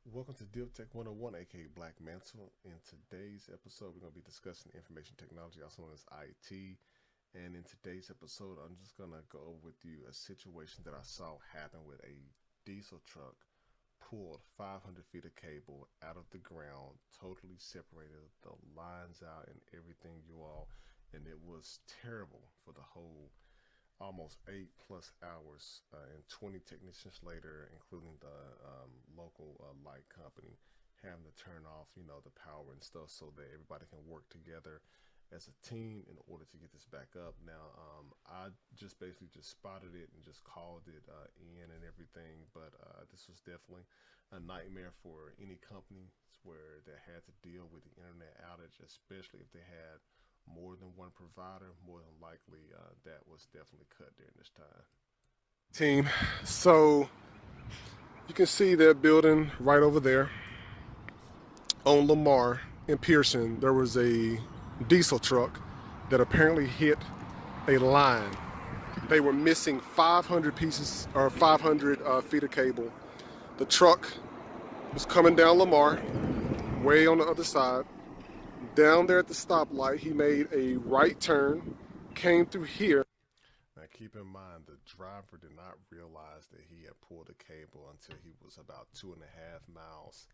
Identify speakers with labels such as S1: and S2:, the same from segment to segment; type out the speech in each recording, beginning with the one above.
S1: Welcome to DivTech 101, aka Black Mantle. In today's episode, we're going to be discussing information technology, also known as IT. And in today's episode, I'm just going to go over with you a situation that I saw happen with a diesel truck pulled 500 feet of cable out of the ground, totally separated the lines out and everything, you all. And it was terrible for the whole almost 8+ hours, and 20 technicians later, including the local light company, having to turn off, the power and stuff so that everybody can work together as a team in order to get this back up. Now, I just basically just spotted it and just called it in and everything, but this was definitely a nightmare for any company where they had to deal with the internet outage, especially if they had more than one provider. More than likely, that was definitely cut during this time.
S2: Team. So you can see that building right over there on Lamar in Pearson. There was a diesel truck that apparently hit a line. They were missing 500 pieces or 500 feet of cable. The truck was coming down Lamar, way on the other side. Down there at the stoplight, he made a right turn, came through here.
S1: Now, keep in mind, the driver did not realize that he had pulled a cable until he was about 2.5 miles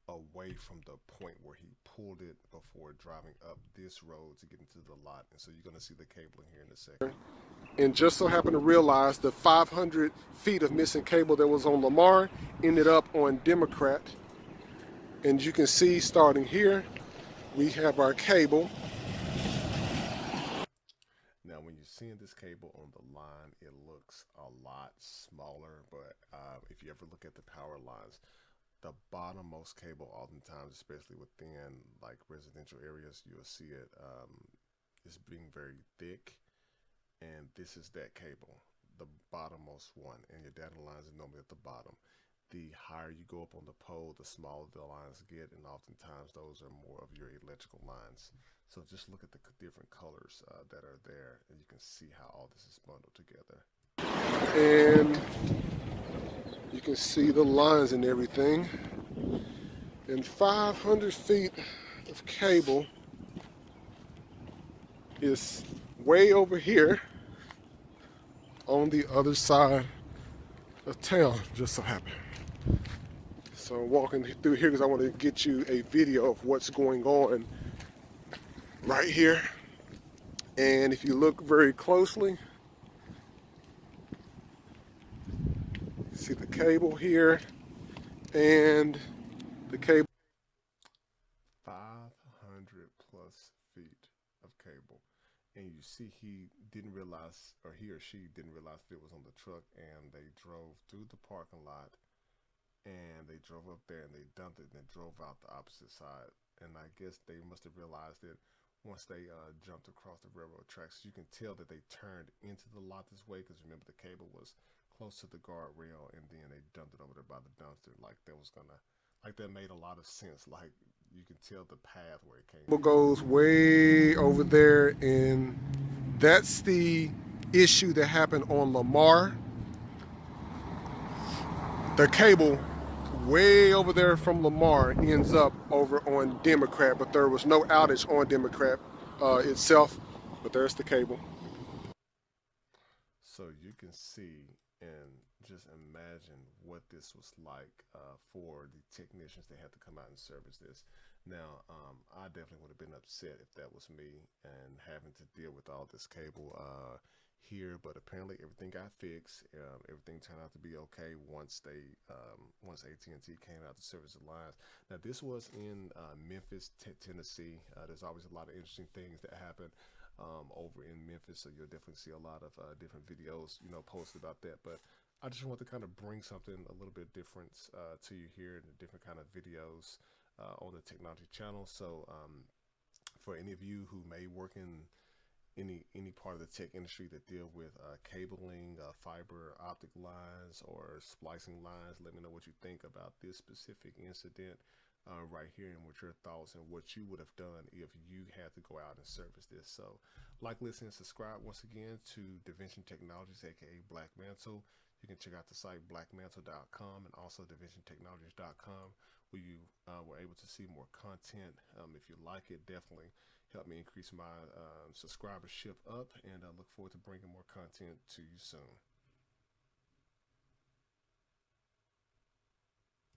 S1: away from the point where he pulled it before driving up this road to get into the lot. And so you're going to see the cable in here in a second.
S2: And just so happened to realize the 500 feet of missing cable that was on Lamar ended up on Democrat. And you can see starting here, we have our cable.
S1: Now, when you're seeing this cable on the line, it looks a lot smaller, but if you ever look at the power lines, the bottommost cable, oftentimes, especially within like residential areas, you'll see it is being very thick, and this is that cable, the bottommost one, and your data lines are normally at the bottom. The higher you go up on the pole, the smaller the lines get, and oftentimes those are more of your electrical lines. So just look at the different colors that are there, and you can see how all this is bundled together.
S2: And you can see the lines and everything. And 500 feet of cable is way over here on the other side of town, just so happened. So I'm walking through here because I want to get you a video of what's going on right here. And if you look very closely, you see the cable here and the cable.
S1: 500 plus feet of cable. And you see he didn't realize, or he or she didn't realize that it was on the truck, and they drove through the parking lot, and they drove up there and they dumped it and then drove out the opposite side. And I guess they must have realized that once they jumped across the railroad tracks, you can tell that they turned into the lot this way, because remember the cable was close to the guardrail, and then they dumped it over there by the dumpster, like that was gonna, like that made a lot of sense. Like you can tell the path where it came
S2: Cable
S1: from.
S2: goes way over there, and that's the issue that happened on Lamar. The cable way over there from Lamar ends up over on Democrat, but there was no outage on Democrat itself. But there's the cable.
S1: So you can see and just imagine what this was like for the technicians that had to come out and service this. Now, I definitely would have been upset if that was me and having to deal with all this cable here, but apparently everything got fixed. Everything turned out to be okay once AT&T came out to service the lines. Now, this was in Memphis, Tennessee. There's always a lot of interesting things that happen over in Memphis, so you'll definitely see a lot of different videos, posted about that. But I just want to kind of bring something a little bit different to you here, and the different kind of videos on the technology channel. So for any of you who may work in any part of the tech industry that deal with cabling, fiber optic lines, or splicing lines, let me know what you think about this specific incident right here, and what your thoughts and what you would have done if you had to go out and service this. So like, listen, and subscribe once again to Dimension Technologies, aka Black Mantle. You can check out the site blackmantle.com and also divisiontechnologies.com, where you were able to see more content. If you like it, definitely help me increase my subscribership up, and I look forward to bringing more content to you soon.